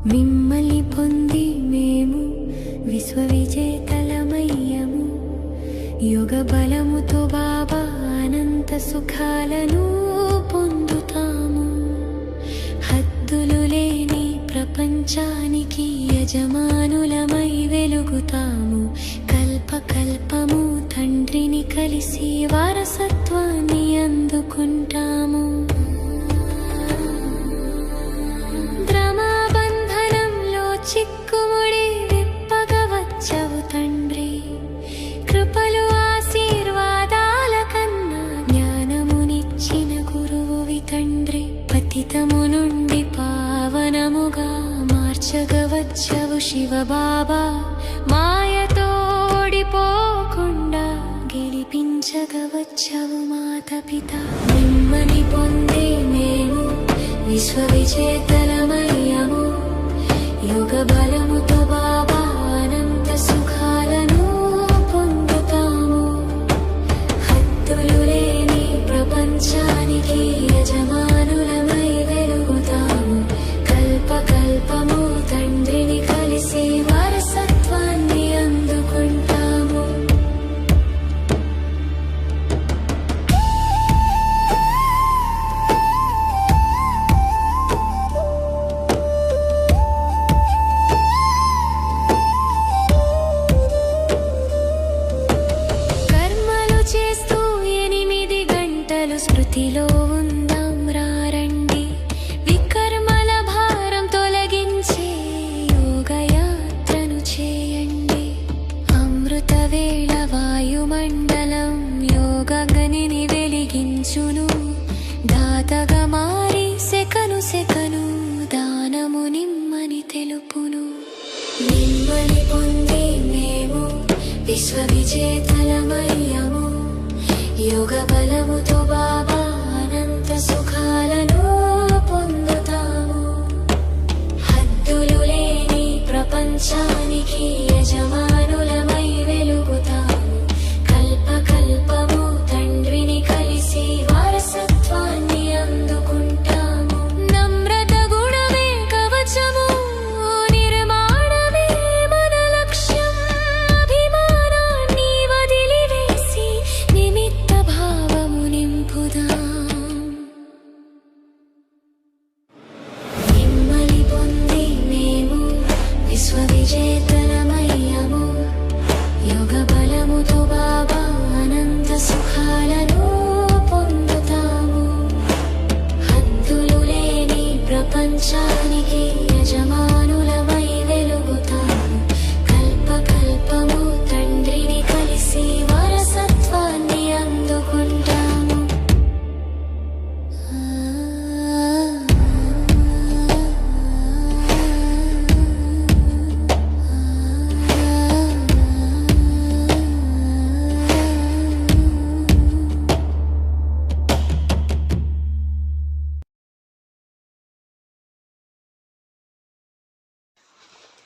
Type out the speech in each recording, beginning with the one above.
మిమ్మల్ని పొంది మేము విశ్వవిజేతలమయ్యము. యోగ బలముతో బాబా అనంత సుఖాలను పొందుతాము. హద్దులు లేని ప్రపంచానికి యజమానులమై వెలుగుతాము. కల్పకల్పము తండ్రిని కలిసి వారసత్వాన్ని అందుకుంటాము. చిక్కుముడి విప్పగవచ్చవు తండ్రి, కృపలు ఆశీర్వాదాల కన్నా జ్ఞానమునిచ్చిన గురువువి తండ్రి. పతితము నుండి పావనముగా మార్చగవచ్చవు శివబాబా, మాయతోడిపోకుండా గెలిపించగవచ్చవు మాతపిత. మిమ్మని పొందే మేము విశ్వవిజేతలమయ్యము. యోగ బలముతో బాబా అనంత సుఖాలను పొందుతాము. హద్దులు లేని ప్రపంచానికి యజమానులమై వెలుగుతాము. కల్పకల్పము తండ్రిని కలిసి వారసత్వాన్ని అందుకుంటాము. స్మృతిలో ఉందాం రారండి, వికర్మల భారం తొలగించే యోగయాత్రను చేయండి. అమృత వేళ వాయుమండలం యోగగనిని వెలిగించును. దాతగా మారి సెకను సెకను దానము నిమ్మని తెలుపును. నిమ్మని పొంది మేము విశ్వవిజేతలమయ్యము. యోగ బలముతో బాబా అనంత సుఖాలను పొందుతాము. హద్దులు లేని ప్రపంచానికి యజమానులమై వెలుగుతాము. కల్పకల్పము తండ్రిని కలిసి వారసత్వాన్ని అందుకుంటాము. నమ్రత గుణమే కవచము, నిర్మాణమే మన లక్ష్యం. అభిమానాన్ని వదిలివేసి నిమిత్త భావము నింపుదాం. మిమ్మల్ని పొంది మేము విశ్వవిజేతలమయ్యము. యోగ బలముతో బాబా అనంత సుఖాలను పొందుతాము. హద్దులు లేని ప్రపంచానికి యజమానులమై వెలుగుతాము. కల్పకల్పము తండ్రిని కలిసి వారసత్వాన్ని అందుకుంటాము.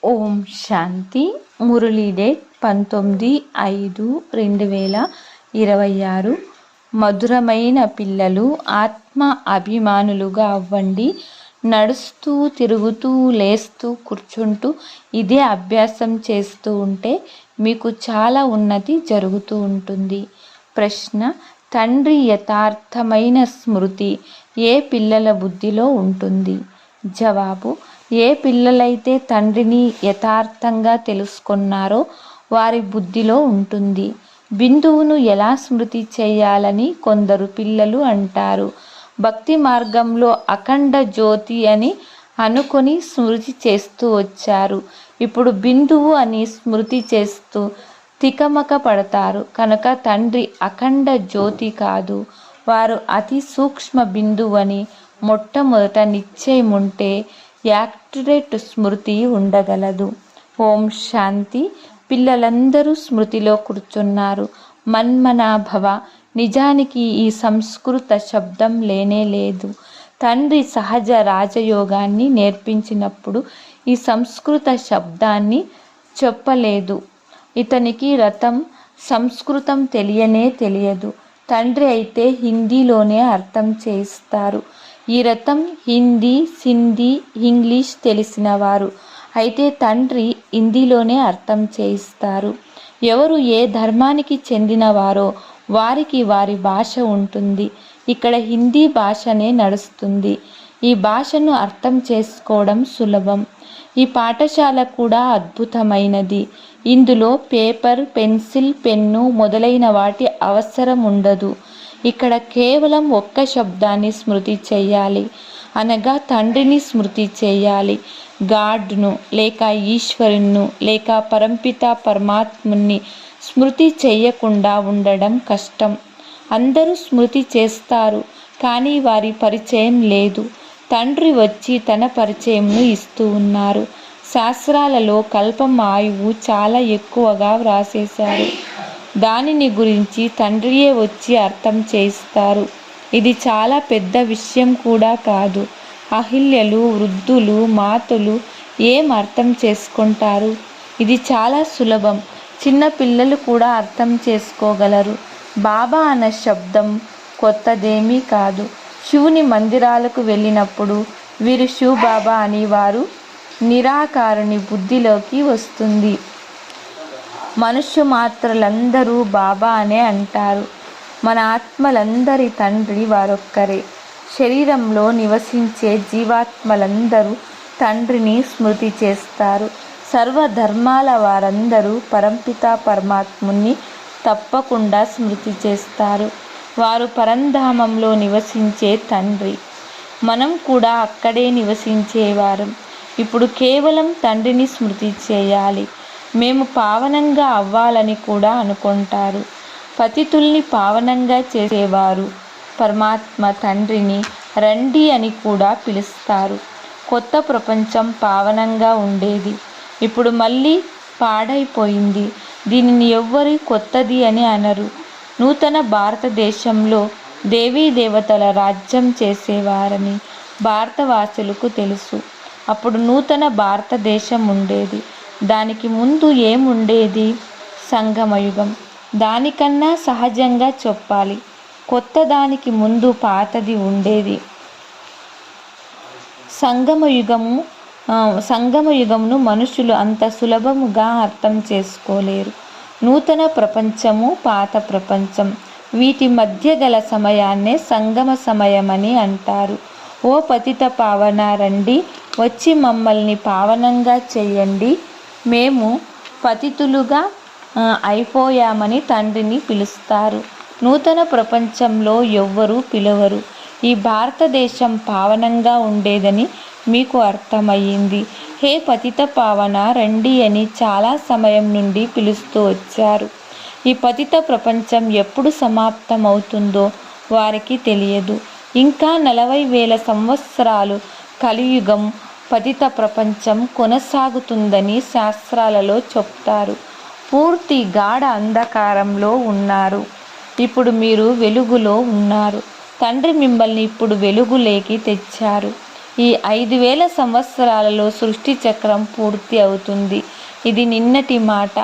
ఓం శాంతి. మురళీ డేట్ 19/5/2026. మధురమైన పిల్లలు, ఆత్మ అభిమానులుగా అవ్వండి. నడుస్తూ తిరుగుతూ లేస్తూ కూర్చుంటూ ఇదే అభ్యాసం చేస్తూ ఉంటే మీకు చాలా ఉన్నతి జరుగుతూ ఉంటుంది. ప్రశ్న: తండ్రి యథార్థమైన స్మృతి ఏ పిల్లల బుద్ధిలో ఉంటుంది? జవాబు: ఏ పిల్లలైతే తండ్రిని యథార్థంగా తెలుసుకున్నారో వారి బుద్ధిలో ఉంటుంది. బిందువును ఎలా స్మృతి చేయాలని కొందరు పిల్లలు అంటారు. భక్తి మార్గంలో అఖండ జ్యోతి అని అనుకొని స్మృతి చేస్తూ వచ్చారు. ఇప్పుడు బిందువు అని స్మృతి చేస్తూ తికమక పడతారు కనుక తండ్రి అఖండ జ్యోతి కాదు, వారు అతి సూక్ష్మ బిందువని మొట్టమొదట నిశ్చయముంటే యాక్యురేట్ స్మృతి ఉండగలదు. ఓం శాంతి. పిల్లలందరూ స్మృతిలో కూర్చున్నారు. మన్మనాభవ. నిజానికి ఈ సంస్కృత శబ్దం లేనే లేదు. తండ్రి సహజ రాజయోగాన్ని నేర్పించినప్పుడు ఈ సంస్కృత శబ్దాన్ని చెప్పలేదు. ఇతనికి రథం సంస్కృతం తెలియనే తెలియదు. తండ్రి అయితే హిందీలోనే అర్థం చేయిస్తారు. ఈ రథం హిందీ, సింధీ, ఇంగ్లీష్ తెలిసినవారు అయితే తండ్రి హిందీలోనే అర్థం చేయిస్తారు. ఎవరు ఏ ధర్మానికి చెందినవారో వారికి వారి భాష ఉంటుంది. ఇక్కడ హిందీ భాషనే నడుస్తుంది. ఈ భాషను అర్థం చేసుకోవడం సులభం. ఈ పాఠశాల కూడా అద్భుతమైనది. ఇందులో పేపర్, పెన్సిల్, పెన్ను మొదలైన వాటి అవసరం ఉండదు. ఇక్కడ కేవలం ఒక్క శబ్దాన్ని స్మృతి చేయాలి, అనగా తండ్రిని స్మృతి చేయాలి. గాడ్ను లేక ఈశ్వరుణ్ణు లేక పరంపిత పరమాత్ముని స్మృతి చేయకుండా ఉండడం కష్టం. అందరూ స్మృతి చేస్తారు కానీ వారి పరిచయం లేదు. తండ్రి వచ్చి తన పరిచయంను ఇస్తూ ఉన్నారు. శాస్త్రాలలో కల్పం ఆయువు చాలా ఎక్కువగా వ్రాసేశారు. దానిని గురించి తండ్రియే వచ్చి అర్థం చేయిస్తారు. ఇది చాలా పెద్ద విషయం కూడా కాదు. అహిల్యలు, వృద్ధులు, మాతలు ఏం అర్థం చేసుకుంటారు? ఇది చాలా సులభం. చిన్న పిల్లలు కూడా అర్థం చేసుకోగలరు. బాబా అన్న శబ్దం కొత్తదేమీ కాదు. శివుని మందిరాలకు వెళ్ళినప్పుడు వీరు శివ్ బాబా అని వారు నిరాకారుని బుద్ధిలోకి వస్తుంది. మనుష్య మాత్రలందరూ బాబా అనే అంటారు. మన ఆత్మలందరి తండ్రి వారొక్కరే. శరీరంలో నివసించే జీవాత్మలందరూ తండ్రిని స్మృతి చేస్తారు. సర్వధర్మాల వారందరూ పరంపిత పరమాత్ముని తప్పకుండా స్మృతి చేస్తారు. వారు పరంధామంలో నివసించే తండ్రి. మనం కూడా అక్కడే నివసించేవారం. ఇప్పుడు కేవలం తండ్రిని స్మృతి చేయాలి. మేము పావనంగా అవ్వాలని కూడా అనుకుంటారు. పతితుల్ని పావనంగా చేసేవారు పరమాత్మ తండ్రిని రండి అని కూడా పిలుస్తారు. కొత్త ప్రపంచం పావనంగా ఉండేది, ఇప్పుడు మళ్ళీ పాడైపోయింది. దీనిని ఎవ్వరు కొత్తది అని అనరు. నూతన భారతదేశంలో దేవీ దేవతల రాజ్యం చేసేవారని భారతవాసులకు తెలుసు. అప్పుడు నూతన భారతదేశం ఉండేది. దానికి ముందు ఏముండేది? సంగమయుగం. దానికన్నా సహజంగా చెప్పాలి, కొత్త దానికి ముందు పాతది ఉండేది. సంగమయుగమును మనుషులు అంత సులభముగా అర్థం చేసుకోలేరు. నూతన ప్రపంచము, పాత ప్రపంచం, వీటి మధ్య గల సమయాన్నే సంగమ సమయమని అంటారు. ఓ పతిత పావన రండి, వచ్చి మమ్మల్ని పావనంగా చేయండి. మేము పతితులుగా అయిపోయామని తండ్రిని పిలుస్తారు. నూతన ప్రపంచంలో ఎవ్వరూ పిలవరు. ఈ భారతదేశం పావనంగా ఉండేదని మీకు అర్థమయ్యింది. హే పతిత పావన రండి అని చాలా సమయం నుండి పిలుస్తూ వచ్చారు. ఈ పతిత ప్రపంచం ఎప్పుడు సమాప్తమవుతుందో వారికి తెలియదు. ఇంకా 40,000 సంవత్సరాలు కలియుగం పతిత ప్రపంచం కొనసాగుతుందని శాస్త్రాలలో చెప్తారు. పూర్తి గాఢ అంధకారంలో ఉన్నారు. ఇప్పుడు మీరు వెలుగులో ఉన్నారు. తండ్రి మిమ్మల్ని ఇప్పుడు వెలుగులోకి తెచ్చారు. ఈ 5,000 సంవత్సరాలలో సృష్టి చక్రం పూర్తి అవుతుంది. ఇది నిన్నటి మాట.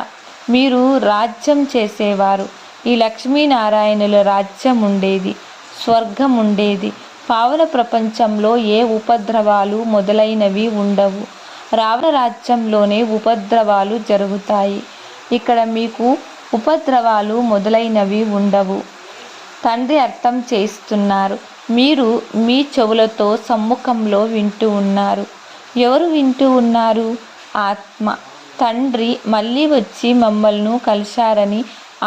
మీరు రాజ్యం చేసేవారు. ఈ లక్ష్మీనారాయణుల రాజ్యం ఉండేది, స్వర్గం ఉండేది. పావన ప్రపంచంలో ఏ ఉపద్రవాలు మొదలైనవి ఉండవు. రావణ రాజ్యంలోనే ఉపద్రవాలు జరుగుతాయి. ఇక్కడ మీకు ఉపద్రవాలు మొదలైనవి ఉండవు. తండ్రి అర్థం చేస్తున్నారు. మీరు మీ చెవులతో సమ్ముఖంలో వింటూ ఉన్నారు. ఎవరు వింటూ ఉన్నారు? ఆత్మ. తండ్రి మళ్ళీ వచ్చి మమ్మల్ని కలిశారని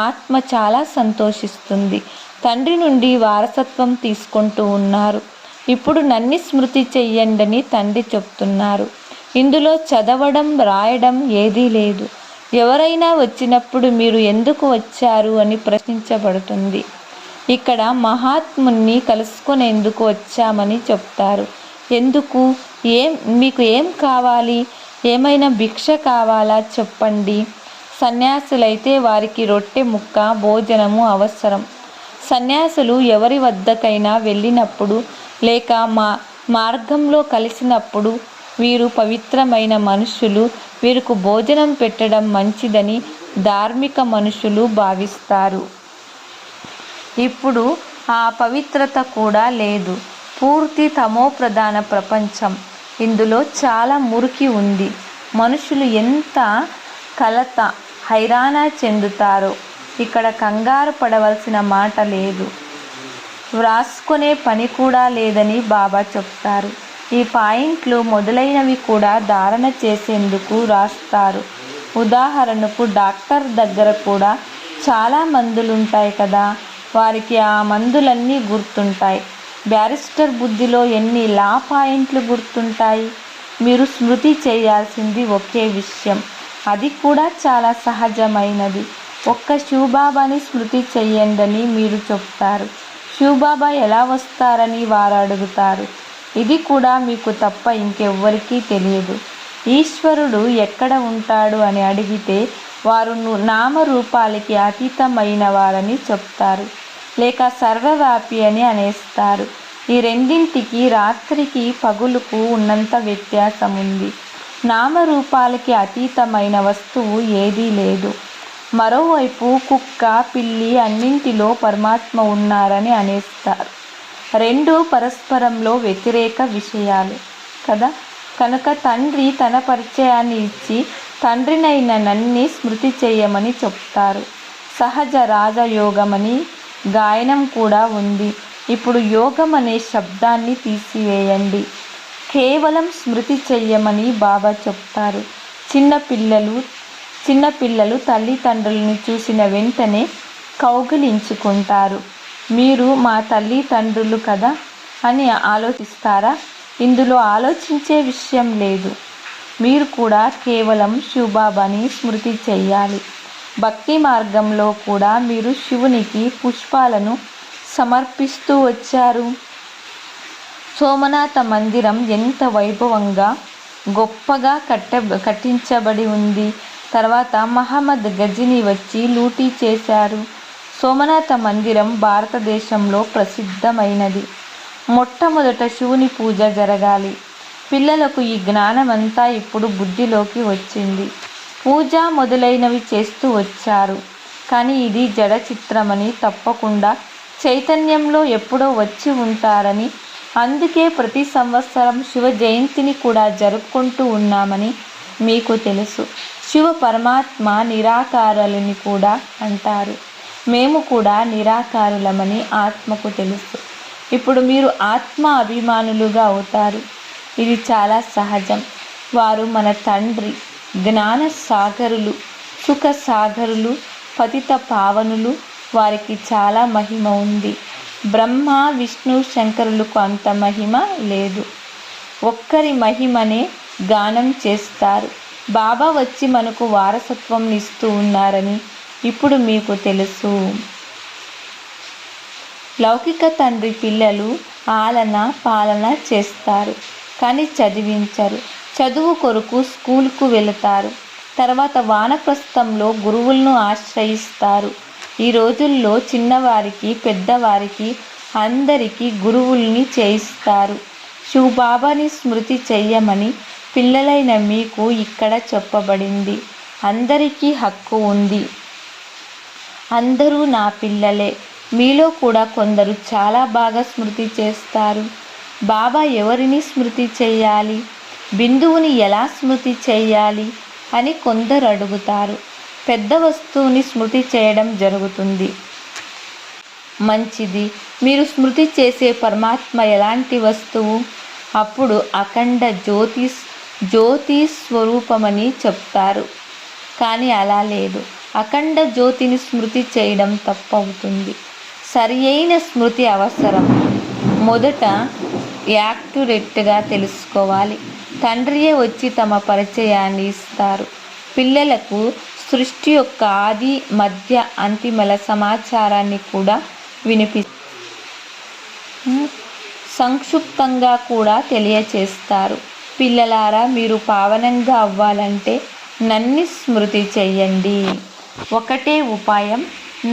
ఆత్మ చాలా సంతోషిస్తుంది. తండ్రి నుండి వారసత్వం తీసుకుంటూ ఉన్నారు. ఇప్పుడు నన్ను స్మృతి చెయ్యండని తండ్రి చెప్తున్నారు. ఇందులో చదవడం రాయడం ఏదీ లేదు. ఎవరైనా వచ్చినప్పుడు మీరు ఎందుకు వచ్చారు అని ప్రశ్నించబడుతుంది. ఇక్కడ మహాత్ముని కలుసుకునేందుకు వచ్చామని చెప్తారు. ఎందుకు? మీకు ఏం కావాలి? ఏమైనా భిక్ష కావాలా చెప్పండి. సన్యాసులైతే వారికి రొట్టె ముక్క భోజనము అవసరం. సన్యాసులు ఎవరి వద్దకైనా వెళ్ళినప్పుడు లేక మార్గంలో కలిసినప్పుడు వీరు పవిత్రమైన మనుషులు, వీరికి భోజనం పెట్టడం మంచిదని ధార్మిక మనుషులు భావిస్తారు. ఇప్పుడు ఆ పవిత్రత కూడా లేదు. పూర్తి తమోప్రధాన ప్రపంచం. ఇందులో చాలా మురికి ఉంది. మనుషులు ఎంత కలత హైరాణ చెందుతారో. ఇక్కడ కంగారు పడవలసిన మాట లేదు. వ్రాసుకునే పని కూడా లేదని బాబా చెప్తారు. ఈ పాయింట్లు మొదలైనవి కూడా ధారణ చేసేందుకు రాస్తారు. ఉదాహరణకు డాక్టర్ దగ్గర కూడా చాలా మందులుంటాయి కదా, వారికి ఆ మందులన్నీ గుర్తుంటాయి. బ్యారిస్టర్ బుద్ధిలో ఎన్ని లా పాయింట్లు గుర్తుంటాయి? మీరు స్మృతి చేయాల్సింది ఒకే విషయం. అది కూడా చాలా సహజమైనది. ఒక్క శివబాబాని స్మృతి చెయ్యండని మీరు చెప్తారు. శివబాబా ఎలా వస్తారని వారు అడుగుతారు. ఇది కూడా మీకు తప్ప ఇంకెవ్వరికీ తెలియదు. ఈశ్వరుడు ఎక్కడ ఉంటాడు అని అడిగితే వారు నామరూపాలకి అతీతమైన వారని చెప్తారు, లేక సర్వవ్యాపి అని అనేస్తారు. ఈ రెండింటికి రాత్రికి పగులుకు ఉన్నంత వ్యత్యాసం ఉంది. నామరూపాలకి అతీతమైన వస్తువు ఏదీ లేదు. మరోవైపు కుక్క, పిల్లి అన్నింటిలో పరమాత్మ ఉన్నారని అనేస్తారు. రెండు పరస్పరంలో వ్యతిరేక విషయాలు కదా. కనుక తండ్రి తన పరిచయాన్ని ఇచ్చి తండ్రినైన నన్ను స్మృతి చేయమని చెప్తారు. సహజ రాజయోగమని గాయనం కూడా ఉంది. ఇప్పుడు యోగం అనే శబ్దాన్ని తీసివేయండి, కేవలం స్మృతి చెయ్యమని బాబా చెప్తారు. చిన్నపిల్లలు తల్లిదండ్రులను చూసిన వెంటనే కౌగిలించుకుంటారు. మీరు మా తల్లిదండ్రులు కదా అని ఆలోచిస్తారా? ఇందులో ఆలోచించే విషయం లేదు. మీరు కూడా కేవలం శివబాబాని స్మృతి చెయ్యాలి. భక్తి మార్గంలో కూడా మీరు శివునికి పుష్పాలను సమర్పిస్తూ వచ్చారు. సోమనాథ మందిరం ఎంత వైభవంగా గొప్పగా కట్టించబడి ఉంది. తర్వాత మహమ్మద్ గజని వచ్చి లూటీ చేశారు. సోమనాథ మందిరం భారతదేశంలో ప్రసిద్ధమైనది. మొట్టమొదట శివుని పూజ జరగాలి. పిల్లలకు ఈ జ్ఞానమంతా ఇప్పుడు బుద్ధిలోకి వచ్చింది. పూజ మొదలైనవి చేస్తూ వచ్చారు. కానీ ఇది జడ చిత్రమని, తప్పకుండా చైతన్యంలో ఎప్పుడో వచ్చి ఉంటారని, అందుకే ప్రతి సంవత్సరం శివ జయంతిని కూడా జరుపుకుంటూ ఉన్నామని మీకు తెలుసు. శివ పరమాత్మ నిరాకారులని కూడా అంటారు. మేము కూడా నిరాకారులమని ఆత్మకు తెలుసు. ఇప్పుడు మీరు ఆత్మ అభిమానులుగా అవుతారు. ఇది చాలా సహజం. వారు మన తండ్రి, జ్ఞాన సాగరులు, సుఖ సాగరులు, పతిత పావనులు. వారికి చాలా మహిమ ఉంది. బ్రహ్మ, విష్ణు, శంకరులకు అంత మహిమ లేదు. ఒక్కరి మహిమనే గానం చేస్తారు. బాబా వచ్చి మనకు వారసత్వం ఇస్తూ ఉన్నారని ఇప్పుడు మీకు తెలుసు. లౌకిక తండ్రి పిల్లలు ఆలన పాలన చేస్తారు, కానీ చదివించరు. చదువు కొరకు స్కూల్కు వెళతారు. తర్వాత వానప్రస్థంలో గురువులను ఆశ్రయిస్తారు. ఈ రోజుల్లో చిన్నవారికి, పెద్దవారికి అందరికీ గురువుల్ని చేయిస్తారు. శివబాబాని స్మృతి చెయ్యమని పిల్లలైన మీకు ఇక్కడ చెప్పబడింది. అందరికీ హక్కు ఉంది. అందరూ నా పిల్లలే. మీలో కూడా కొందరు చాలా బాగా స్మృతి చేస్తారు. బాబా ఎవరిని స్మృతి చేయాలి, బిందువుని ఎలా స్మృతి చేయాలి అని కొందరు అడుగుతారు. పెద్ద వస్తువుని స్మృతి చేయడం జరుగుతుంది. మంచిది. మీరు స్మృతి చేసే పరమాత్మ ఎలాంటి వస్తువు? అప్పుడు అఖండ జ్యోతి స్వరూపమని చెప్తారు. కానీ అలా లేదు. అఖండ జ్యోతిని స్మృతి చేయడం తప్పవుతుంది. సరి అయిన స్మృతి అవసరం. మొదట యాక్యురేట్గా తెలుసుకోవాలి. తండ్రియే వచ్చి తమ పరిచయాన్ని ఇస్తారు. పిల్లలకు సృష్టి యొక్క ఆది, మధ్య, అంతిమల సమాచారాన్ని కూడా సంక్షిప్తంగా కూడా తెలియచేస్తారు. పిల్లలారా, మీరు పావనంగా అవ్వాలంటే నన్ను స్మృతి చెయ్యండి. ఒకటే ఉపాయం,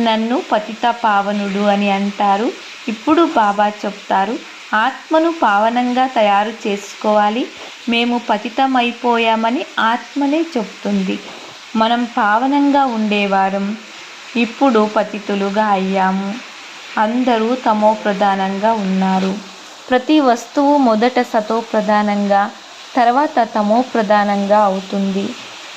నన్ను పతిత పావనుడు అని అంటారు. ఇప్పుడు బాబా చెప్తారు, ఆత్మను పావనంగా తయారు చేసుకోవాలి. మేము పతితమైపోయామని ఆత్మనే చెప్తుంది. మనం పావనంగా ఉండేవారం, ఇప్పుడు పతితులుగా అయ్యాము. అందరూ తమో ప్రధానంగా ఉన్నారు. ప్రతి వస్తువు మొదట సతో ప్రధానంగా, తర్వాత తమో ప్రధానంగా అవుతుంది.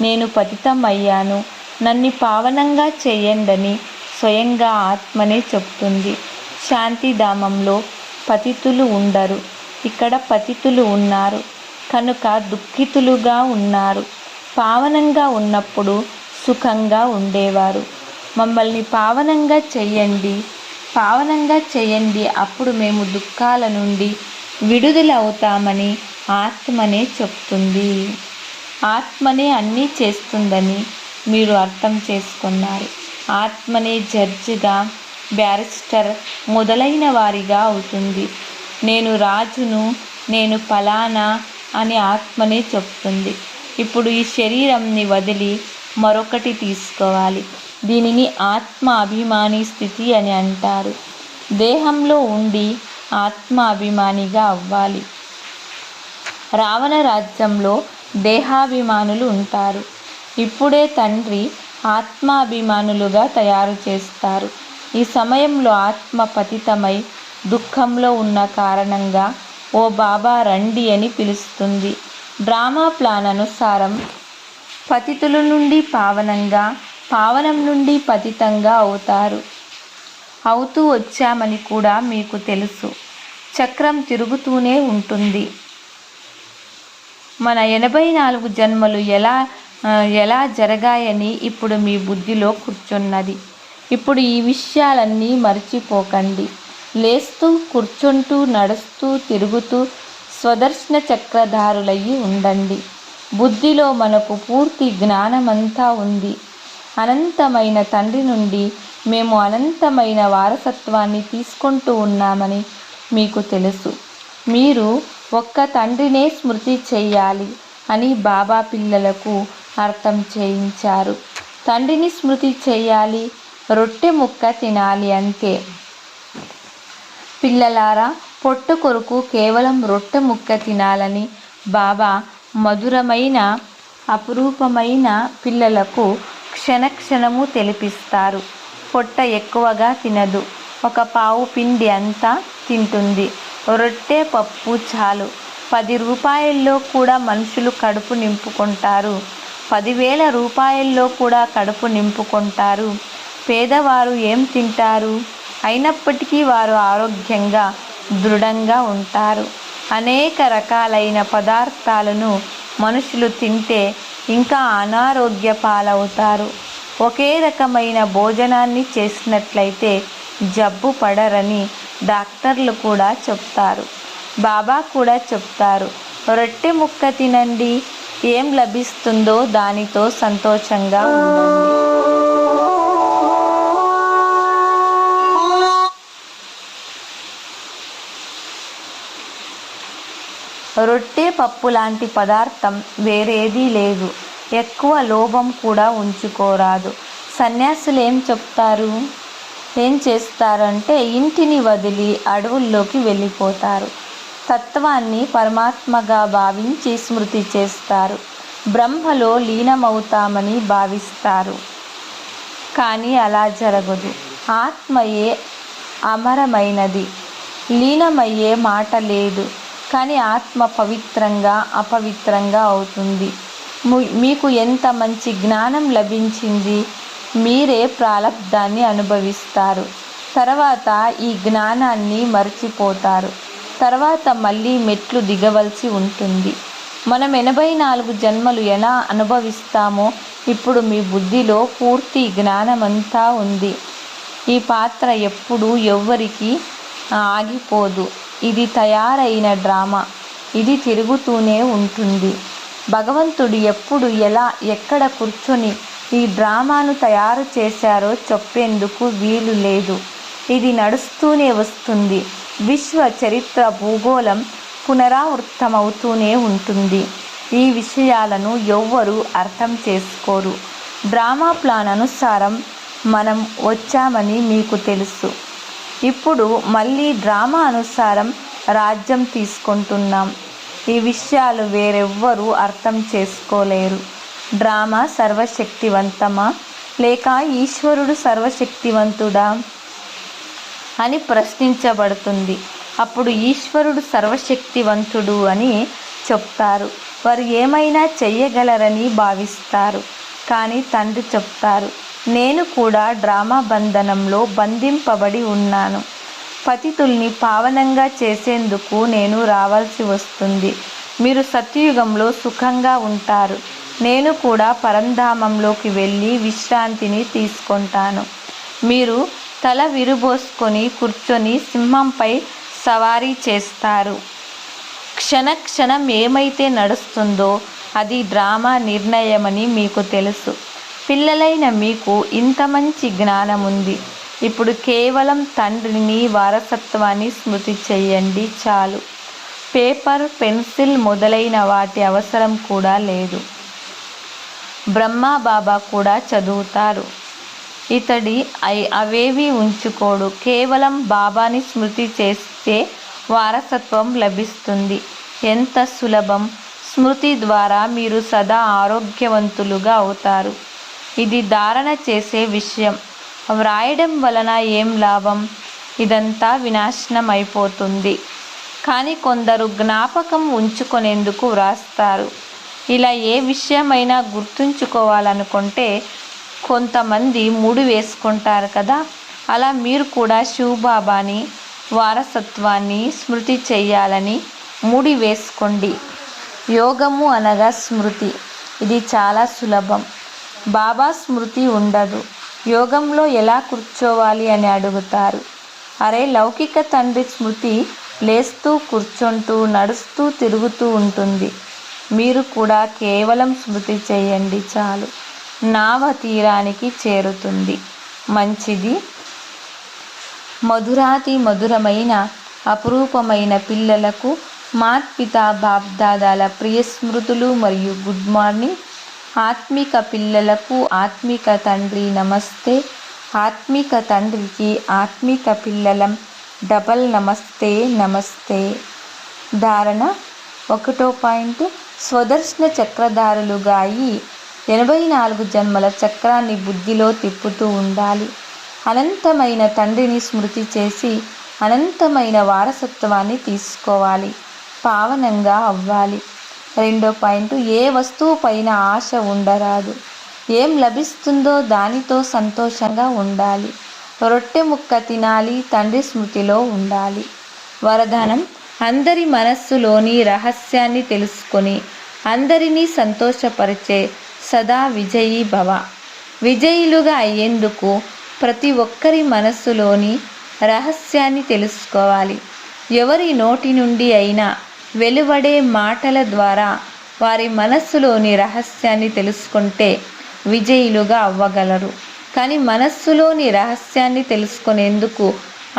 నేను పతితం అయ్యాను, నన్ను పావనంగా చేయండని స్వయంగా ఆత్మనే చెప్తుంది. శాంతిధామంలో పతితులు ఉండరు, ఇక్కడ పతితులు ఉన్నారు కనుక దుఃఖితులుగా ఉన్నారు. పావనంగా ఉన్నప్పుడు సుఖంగా ఉండేవారు. మమ్మల్ని పావనంగా చెయ్యండి, అప్పుడు మేము దుఃఖాల నుండి విడుదలవుతామని ఆత్మనే చెప్తుంది. ఆత్మనే అన్నీ చేస్తుందని మీరు అర్థం చేసుకున్నారు. ఆత్మనే జడ్జిగా, బ్యారిస్టర్ మొదలైన వారిగా అవుతుంది. నేను రాజును, నేను ఫలానా అని ఆత్మనే చెప్తుంది. ఇప్పుడు ఈ శరీరంని వదిలి మరొకటి తీసుకోవాలి. దీనిని ఆత్మ అభిమాని స్థితి అని అంటారు. దేహంలో ఉండి ఆత్మ అభిమానిగా అవ్వాలి. రావణ రాజ్యంలో దేహాభిమానులు ఉంటారు. ఇప్పుడే తండ్రి ఆత్మాభిమానులుగా తయారు చేస్తారు. ఈ సమయంలో ఆత్మ పతితమై దుఃఖంలో ఉన్న కారణంగా ఓ బాబా రండి అని పిలుస్తుంది. డ్రామా ప్లాన్ అనుసారం పతితుల నుండి పావనంగా, పావనం నుండి పతితంగా అవుతూ వచ్చామని కూడా మీకు తెలుసు. చక్రం తిరుగుతూనే ఉంటుంది. మన 84 జన్మలు ఎలా జరగాయని ఇప్పుడు మీ బుద్ధిలో కూర్చున్నది. ఇప్పుడు ఈ విషయాలన్నీ మర్చిపోకండి. లేస్తూ, కూర్చుంటూ, నడుస్తూ, తిరుగుతూ స్వదర్శన చక్రధారులయ్యి ఉండండి. బుద్ధిలో మనకు పూర్తి జ్ఞానమంతా ఉంది. అనంతమైన తండ్రి నుండి మేము అనంతమైన వారసత్వాన్ని తీసుకుంటూ ఉన్నామని మీకు తెలుసు. మీరు ఒక్క తండ్రినే స్మృతి చెయ్యాలి అని బాబా పిల్లలకు అర్థం చేయించారు. తండ్రిని స్మృతి చెయ్యాలి, రొట్టె ముక్క తినాలి అంతే. పిల్లలారా, పొట్ట కొరకు కేవలం రొట్టె ముక్క తినాలని బాబా మధురమైన, అపురూపమైన పిల్లలకు క్షణక్షణము తెలిపిస్తారు. పొట్ట ఎక్కువగా తినదు, ఒక పావు పిండి అంతా తింటుంది. రొట్టె, పప్పు చాలు. 10 రూపాయల్లో కూడా మనుషులు కడుపు నింపుకుంటారు. 10,000 రూపాయల్లో కూడా కడుపు నింపుకుంటారు. పేదవారు ఏం తింటారు? అయినప్పటికీ వారు ఆరోగ్యంగా, దృఢంగా ఉంటారు. అనేక రకాలైన పదార్థాలను మనుషులు తింటే ఇంకా అనారోగ్య పాలవుతారు. ఒకే రకమైన భోజనాన్ని చేసినట్లయితే జబ్బు పడరని డాక్టర్లు కూడా చెప్తారు. బాబా కూడా చెప్తారు, రొట్టె ముక్క తినండి, ఏం లభిస్తుందో దానితో సంతోషంగా ఉండండి. రొట్టె, పప్పు లాంటి పదార్థం వేరేదీ లేదు. ఎక్కువ లోభం కూడా ఉంచుకోరాదు. సన్యాసులు ఏం చేస్తారంటే ఇంటిని వదిలి అడవుల్లోకి వెళ్ళిపోతారు. తత్వాన్ని పరమాత్మగా భావించి స్మృతి చేస్తారు. బ్రహ్మలో లీనమవుతామని భావిస్తారు. కానీ అలా జరగదు. ఆత్మయే అమరమైనది. లీనమయ్యే మాట లేదు. కానీ ఆత్మ పవిత్రంగా, అపవిత్రంగా అవుతుంది. మీకు ఎంత మంచి జ్ఞానం లభించింది. మీరే ప్రాలబ్ధాన్ని అనుభవిస్తారు. తర్వాత ఈ జ్ఞానాన్ని మర్చిపోతారు. తర్వాత మళ్ళీ మెట్లు దిగవలసి ఉంటుంది. మనం 84 జన్మలు ఎలా అనుభవిస్తామో ఇప్పుడు మీ బుద్ధిలో పూర్తి జ్ఞానమంతా ఉంది. ఈ పాత్ర ఎప్పుడూ ఎవ్వరికి ఆగిపోదు. ఇది తయారైన డ్రామా. ఇది తిరుగుతూనే ఉంటుంది. భగవంతుడు ఎప్పుడు ఎలా ఎక్కడ కూర్చొని ఈ డ్రామాను తయారు చేశారో చెప్పేందుకు వీలు లేదు. ఇది నడుస్తూనే వస్తుంది. విశ్వ చరిత్ర భూగోళం పునరావృతమవుతూనే ఉంటుంది. ఈ విషయాలను ఎవ్వరూ అర్థం చేసుకోరు. డ్రామా ప్లాన్ అనుసారం మనం వచ్చామని మీకు తెలుసు. ఇప్పుడు మళ్ళీ డ్రామా అనుసారం రాజ్యం తీసుకుంటున్నాం. ఈ విషయాలు వేరెవ్వరూ అర్థం చేసుకోలేరు. డ్రామా సర్వశక్తివంతమా లేక ఈశ్వరుడు సర్వశక్తివంతుడా అని ప్రశ్నించబడుతుంది. అప్పుడు ఈశ్వరుడు సర్వశక్తివంతుడు అని చెప్తారు. వారు ఏమైనా చెయ్యగలరని భావిస్తారు. కానీ తండ్రి చెప్తారు, నేను కూడా డ్రామా బంధనంలో బంధింపబడి ఉన్నాను. పతితుల్ని పావనంగా చేసేందుకు నేను రావాల్సి వస్తుంది. మీరు సత్యయుగంలో సుఖంగా ఉంటారు. నేను కూడా పరంధామంలోకి వెళ్ళి విశ్రాంతిని తీసుకుంటాను. మీరు తల విరుబోసుకొని కూర్చొని సింహంపై సవారీ చేస్తారు. క్షణక్షణం ఏమైతే నడుస్తుందో అది డ్రామా నిర్ణయమని మీకు తెలుసు. పిల్లలైన మీకు ఇంత మంచి జ్ఞానం ఉంది. ఇప్పుడు కేవలం తండ్రిని వారసత్వాన్ని స్మృతి చెయ్యండి చాలు. పేపర్, పెన్సిల్ మొదలైన వాటి అవసరం కూడా లేదు. బ్రహ్మా బాబా కూడా చదువుతారు. ఇతడి అవేవి ఉంచుకోడు. కేవలం బాబాని స్మృతి చేస్తే వారసత్వం లభిస్తుంది. ఎంత సులభం! స్మృతి ద్వారా మీరు సదా ఆరోగ్యవంతులుగా అవుతారు. ఇది ధారణ చేసే విషయం. వ్రాయడం వలన ఏం లాభం? ఇదంతా వినాశనం అయిపోతుంది. కానీ కొందరు జ్ఞాపకం ఉంచుకునేందుకు వ్రాస్తారు. ఇలా ఏ విషయమైనా గుర్తుంచుకోవాలనుకుంటే కొంతమంది ముడి వేసుకుంటారు కదా, అలా మీరు కూడా శివబాబాని వారసత్వాన్ని స్మృతి చెయ్యాలని ముడి వేసుకోండి. యోగము అనగా స్మృతి. ఇది చాలా సులభం. బాబా స్మృతి ఉండదు. యోగంలో ఎలా కూర్చోవాలి అని అడుగుతారు. అరే, లౌకిక తండ్రి స్మృతి లేస్తూ కూర్చుంటూ నడుస్తూ తిరుగుతూ ఉంటుంది. మీరు కూడా కేవలం స్మృతి చేయండి చాలు. నావ తీరానికి చేరుతుంది. మంచిది. మధురాతి మధురమైన అపురూపమైన పిల్లలకు మాత్పితా బాప్దాదాల ప్రియ స్మృతులు మరియు గుడ్ మార్నింగ్. ఆత్మిక పిల్లలకు ఆత్మిక తండ్రి నమస్తే. ఆత్మిక తండ్రికి ఆత్మిక పిల్లలం డబల్ నమస్తే. నమస్తే. ధారణ 1వ పాయింట్. స్వదర్శన చక్రధారులుగా అయి 84 జన్మల చక్రాన్ని బుద్ధిలో తిప్పుతూ ఉండాలి. అనంతమైన తండ్రిని స్మృతి చేసి అనంతమైన వారసత్వాన్ని తీసుకోవాలి. పావనంగా అవ్వాలి. 2వ పాయింట్. ఏ వస్తువు పైన ఆశ ఉండరాదు. ఏం లభిస్తుందో దానితో సంతోషంగా ఉండాలి. రొట్టె ముక్క తినాలి. తండ్రి స్మృతిలో ఉండాలి. వరదానం. అందరి మనస్సులోని రహస్యాన్ని తెలుసుకొని అందరినీ సంతోషపరిచే సదా విజయీ భవ. విజయులుగా అయ్యేందుకు ప్రతి ఒక్కరి మనస్సులోని రహస్యాన్ని తెలుసుకోవాలి. ఎవరి నోటి నుండి అయినా వెలువడే మాటల ద్వారా వారి మనస్సులోని రహస్యాన్ని తెలుసుకుంటే విజయులుగా అవ్వగలరు. కానీ మనస్సులోని రహస్యాన్ని తెలుసుకునేందుకు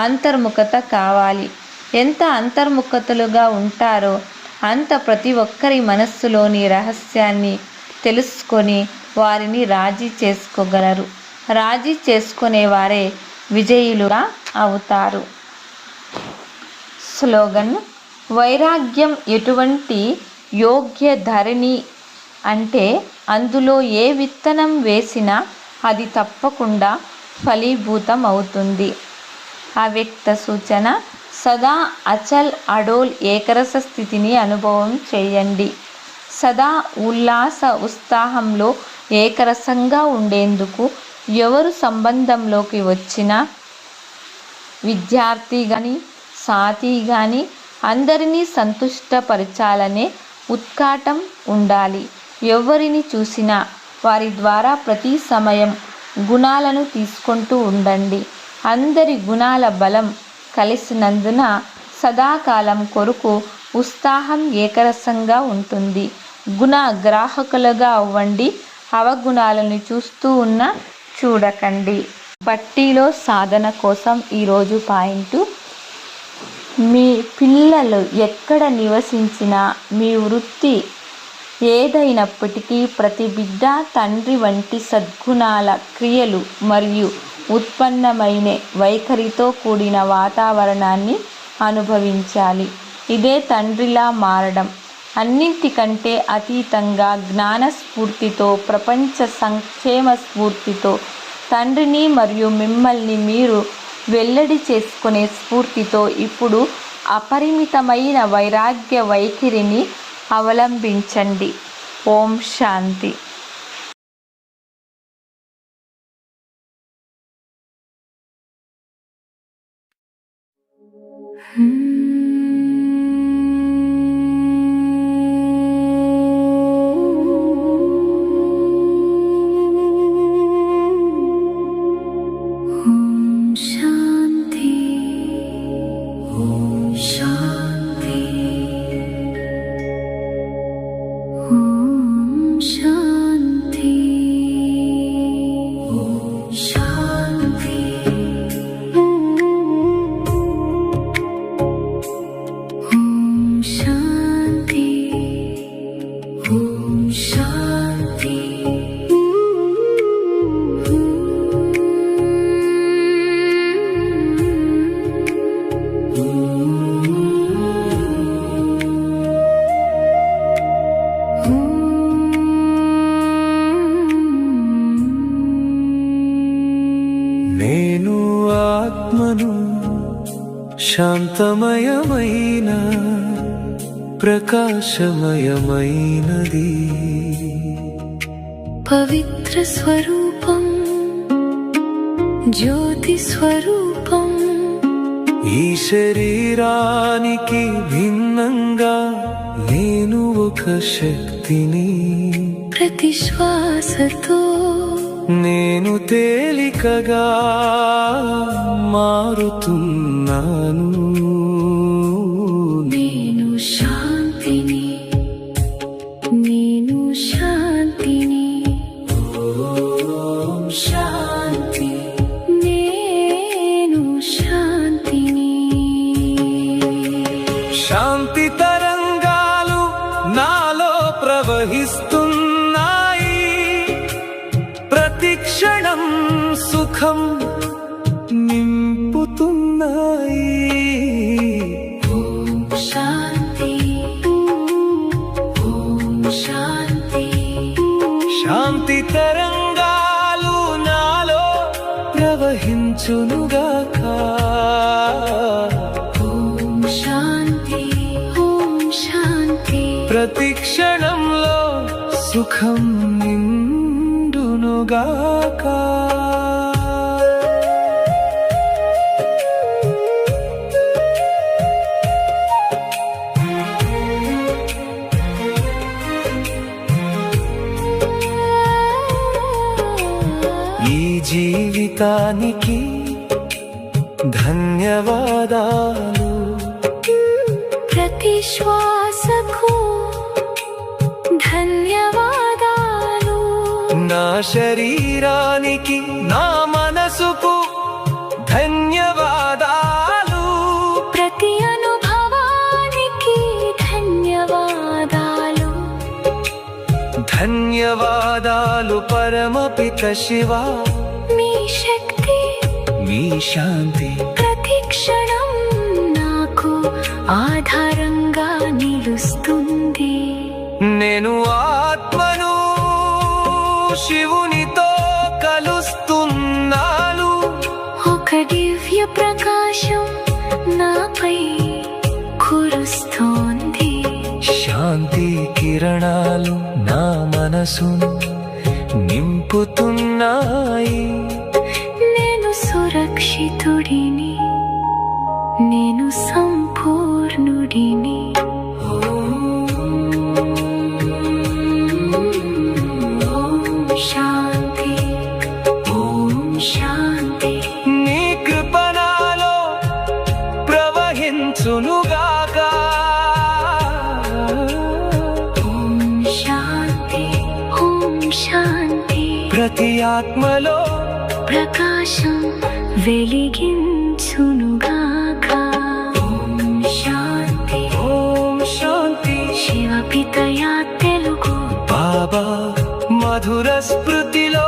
అంతర్ముఖత కావాలి. ఎంత అంతర్ముఖతలుగా ఉంటారో అంత ప్రతి ఒక్కరి మనస్సులోని రహస్యాన్ని తెలుసుకొని వారిని రాజీ చేసుకోగలరు. రాజీ చేసుకునేవారే విజయులుగా అవుతారు. స్లోగన్. వైరాగ్యం ఎటువంటి యోగ్య ధరణి అంటే అందులో ఏ విత్తనం వేసినా అది తప్పకుండా ఫలీభూతం అవుతుంది. అవ్యక్త సూచన. సదా అచల్ అడోల్ ఏకరస స్థితిని అనుభవం చేయండి. సదా ఉల్లాస ఉత్సాహంలో ఏకరసంగా ఉండేందుకు ఎవరు సంబంధంలోకి వచ్చినా విద్యార్థి కానీ సాథీ కానీ అందరినీ సంతుష్టపరచాలనే ఉత్కాటం ఉండాలి. ఎవరిని చూసినా వారి ద్వారా ప్రతి సమయం గుణాలను తీసుకుంటూ ఉండండి. అందరి గుణాల బలం కలిసినందున సదాకాలం కొరకు ఉత్సాహం ఏకరసంగా ఉంటుంది. గుణ గ్రాహకులుగా అవ్వండి. అవగుణాలను చూస్తూ ఉన్న చూడకండి. బట్టీలో సాధన కోసం ఈరోజు పాయింట్: మీ పిల్లలు ఎక్కడ నివసించినా, మీ వృత్తి ఏదైనప్పటికీ ప్రతి బిడ్డ తండ్రి వంటి సద్గుణాల క్రియలు మరియు ఉత్పన్నమైన వైఖరితో కూడిన వాతావరణాన్ని అనుభవించాలి. ఇదే తండ్రిలా మారడం. అన్నింటికంటే అతీతంగా జ్ఞాన స్ఫూర్తితో, ప్రపంచ సంక్షేమ స్ఫూర్తితో, తండ్రిని మరియు మిమ్మల్ని మీరు వెల్లడి చేసుకునే స్ఫూర్తితో ఇప్పుడు అపరిమితమైన వైరాగ్య వైఖరిని అవలంబించండి. ఓం శాంతి. నేను ఆత్మను, శాంతమయమైన ప్రకాశమయమైనది, పవిత్ర స్వరూపం, జ్యోతి స్వరూపం. ఈ శరీరానికి భిన్నంగా నేను ఒక శక్తిని. ప్రతి శ్వాసతో నేను తేలికగా మారుతున్నాను. నేను శాంతిని, నేను శాంతిని. ఓం శాంతి. నేను శాంతిని. శాంతి తరంగాలు నాలో ప్రవహిస్తున్నాయి. ప్రతి క్షణం సుఖం నింపుతున్నాయి. ఓం శాంతి. ఓం శాంతి. శాంతి తరంగాలు నాలో ప్రవహించునుగాక. ఓం శాంతి. ఓం శాంతి. ప్రతి క్షణంలో సుఖం నిండునుగాక. ఈ జీవితానికి ధన్యవాదాలు. ప్రతి శ్వాసకు ధన్యవాదాలు. నా శరీరానికి, నా మనసుకు ధన్యవాదాలు. ప్రతి అనుభవానికి ధన్యవాదాలు. ధన్యవాదాలు పరమపిత శివ. మీ శక్తి, మీ శాంతి ప్రతి క్షణం నాకు ఆధారంగా నిలుస్తుంది. నేను ఆత్మను, శివునితో కలుస్తున్నాను. ఒక దివ్య ప్రకాశం నాపై కురుస్తోంది. శాంతి కిరణాలు నా మనసును నింపుతున్నాయి. నేను సురక్షితుడిని, నేను సంపూర్ణుడిని. ఓం శాంతి. ఓం శాంతి. నీ కృపణలో ప్రవహించును ఆత్మలో ప్రకాశం వెలిగించునుగాక ఓం శాంతి ఓం శాంతి శివ పితయా తెలుగు బాబా మధుర స్మృతిలో